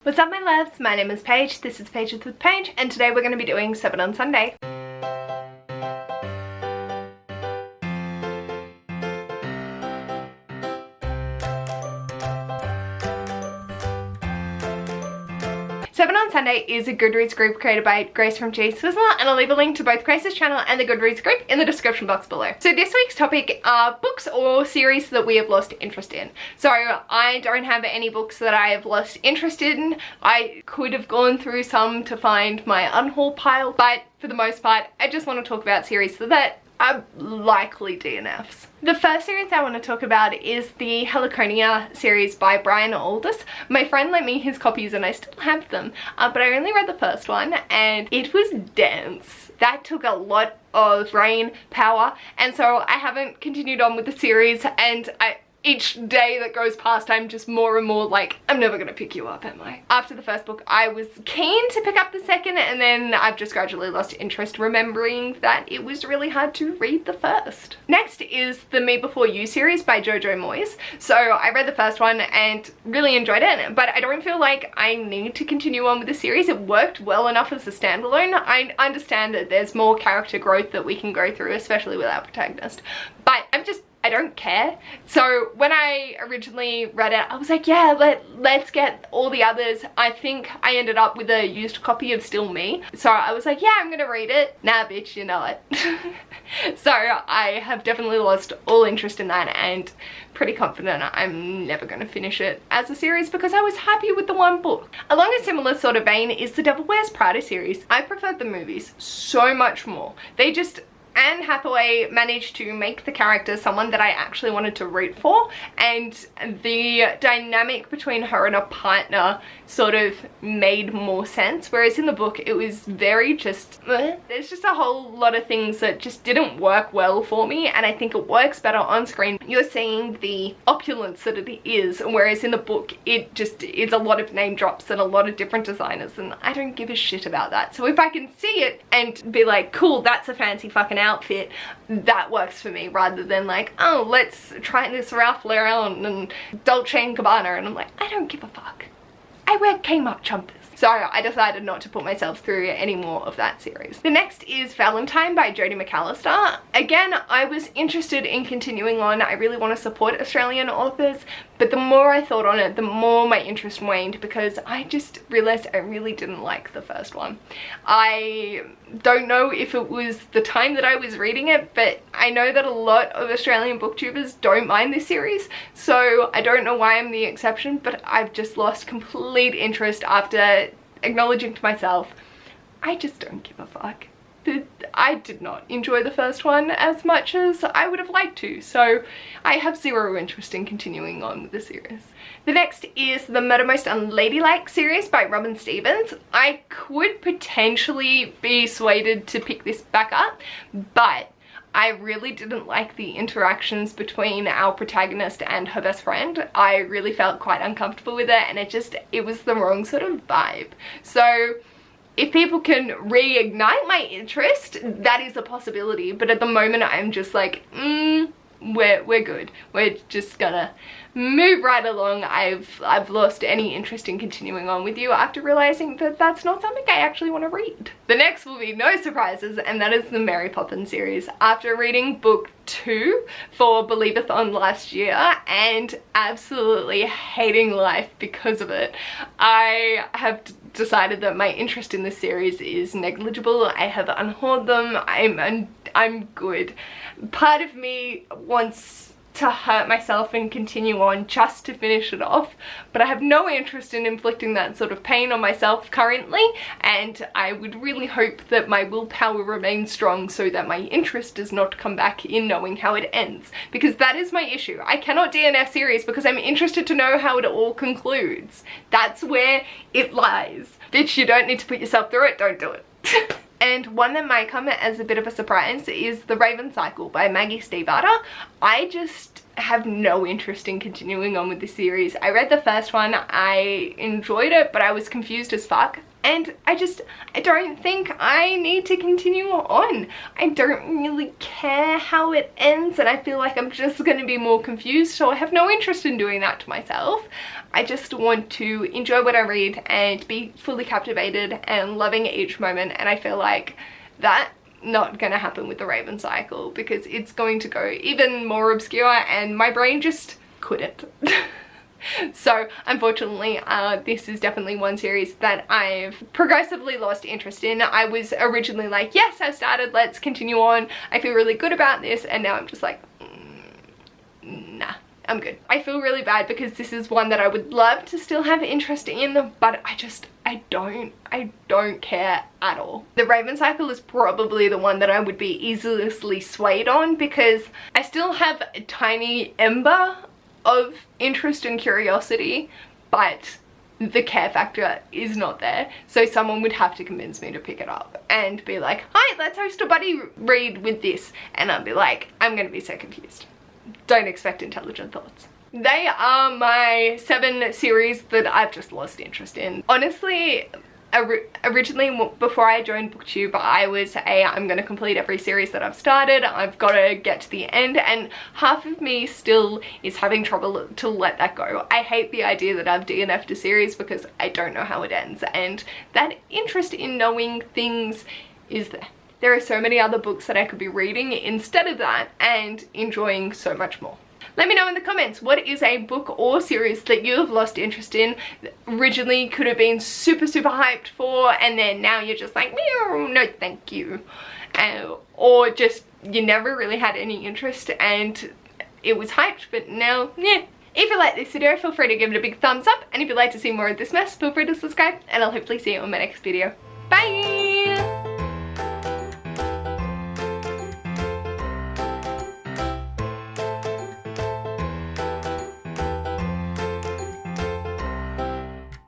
What's up my loves, my name is Paige, this is Pages with Paige, and today we're going to be doing 7 on Sunday. Seven on Sunday is a Goodreads group created by Grace from G Swizzler, and I'll leave a link to both Grace's channel and the Goodreads group in the description box below. So this week's topic are books or series that we have lost interest in. So I don't have any books that I have lost interest in. I could have gone through some to find my unhaul pile, but for the most part I just want to talk about series that are likely DNFs. The first series I want to talk about is the Heliconia series by Brian Aldiss. My friend lent me his copies and I still have them, but I only read the first one and it was dense. That took a lot of brain power, and so I haven't continued on with the series, and each day that goes past I'm just more and more like, I'm never gonna pick you up, am I? After the first book I was keen to pick up the second, and then I've just gradually lost interest, remembering that it was really hard to read the first. Next is the Me Before You series by Jojo Moyes. So I read the first one and really enjoyed it, but I don't feel like I need to continue on with the series. It worked well enough as a standalone. I understand that there's more character growth that we can go through, especially with our protagonist, but I don't care. So when I originally read it, I was like, yeah, let's get all the others. I think I ended up with a used copy of Still Me. So I was like, yeah, I'm gonna read it. Nah, bitch, you know it. So I have definitely lost all interest in that, and pretty confident I'm never gonna finish it as a series because I was happy with the one book. Along a similar sort of vein is the Devil Wears Prada series. I preferred the movies so much more. Anne Hathaway managed to make the character someone that I actually wanted to root for, and the dynamic between her and her partner sort of made more sense, whereas in the book it was very just there's just a whole lot of things that just didn't work well for me, and I think it works better on screen. You're seeing the opulence that it is, whereas in the book it just is a lot of name drops and a lot of different designers, and I don't give a shit about that. So if I can see it and be like, cool, that's a fancy fucking outfit, that works for me, rather than like, oh, let's try this Ralph Lauren and Dolce & Gabbana, and I'm like, I don't give a fuck. I wear Kmart jumpers. So I decided not to put myself through any more of that series. The next is Valentine by Jodie McAllister. Again, I was interested in continuing on. I really want to support Australian authors, but the more I thought on it, the more my interest waned, because I just realized I really didn't like the first one. I don't know if it was the time that I was reading it, but I know that a lot of Australian booktubers don't mind this series, so I don't know why I'm the exception, but I've just lost complete interest after acknowledging to myself, I just don't give a fuck. I did not enjoy the first one as much as I would have liked to, so I have zero interest in continuing on with the series. The next is the Murder Most Unladylike series by Robin Stevens. I could potentially be swayed to pick this back up, but I really didn't like the interactions between our protagonist and her best friend. I really felt quite uncomfortable with it, and it was the wrong sort of vibe. So if people can reignite my interest, that is a possibility, but at the moment I'm just like, we're good. We're just gonna move right along. I've lost any interest in continuing on with you after realizing that that's not something I actually want to read. The next will be no surprises, and that is the Mary Poppins series. After reading book 2 for Believeathon last year and absolutely hating life because of it, I have decided that my interest in this series is negligible. I have unhauled them. I'm good. Part of me wants to hurt myself and continue on just to finish it off, but I have no interest in inflicting that sort of pain on myself currently, and I would really hope that my willpower remains strong so that my interest does not come back in knowing how it ends, because that is my issue. I cannot DNF series because I'm interested to know how it all concludes. That's where it lies. Bitch, you don't need to put yourself through it, don't do it. And one that might come as a bit of a surprise is The Raven Cycle by Maggie Stiefvater. I just have no interest in continuing on with the series. I read the first one, I enjoyed it, but I was confused as fuck. And I don't think I need to continue on. I don't really care how it ends, and I feel like I'm just going to be more confused, so I have no interest in doing that to myself. I just want to enjoy what I read and be fully captivated and loving each moment, and I feel like that not going to happen with the Raven Cycle, because it's going to go even more obscure and my brain just couldn't. So unfortunately, this is definitely one series that I've progressively lost interest in. I was originally like, yes, I've started, let's continue on, I feel really good about this, and now I'm just like, nah, I'm good. I feel really bad because this is one that I would love to still have interest in, but I don't care at all. The Raven Cycle is probably the one that I would be easily swayed on, because I still have a tiny ember of interest and curiosity, but the care factor is not there. So someone would have to convince me to pick it up and be like, hi, let's host a buddy read with this, and I'd be like, I'm gonna be so confused. Don't expect intelligent thoughts. They are my 7 series that I've just lost interest in. Honestly, originally, before I joined BookTube, I was I'm going to complete every series that I've started, I've got to get to the end, and half of me still is having trouble to let that go. I hate the idea that I've DNF'd a series because I don't know how it ends, and that interest in knowing things is there. There are so many other books that I could be reading instead of that and enjoying so much more. Let me know in the comments, what is a book or series that you have lost interest in, originally could have been super hyped for, and then now you're just like, no thank you. Or just you never really had any interest and it was hyped, but now, yeah. If you like this video, feel free to give it a big thumbs up, and if you'd like to see more of this mess, feel free to subscribe, and I'll hopefully see you in my next video. Bye!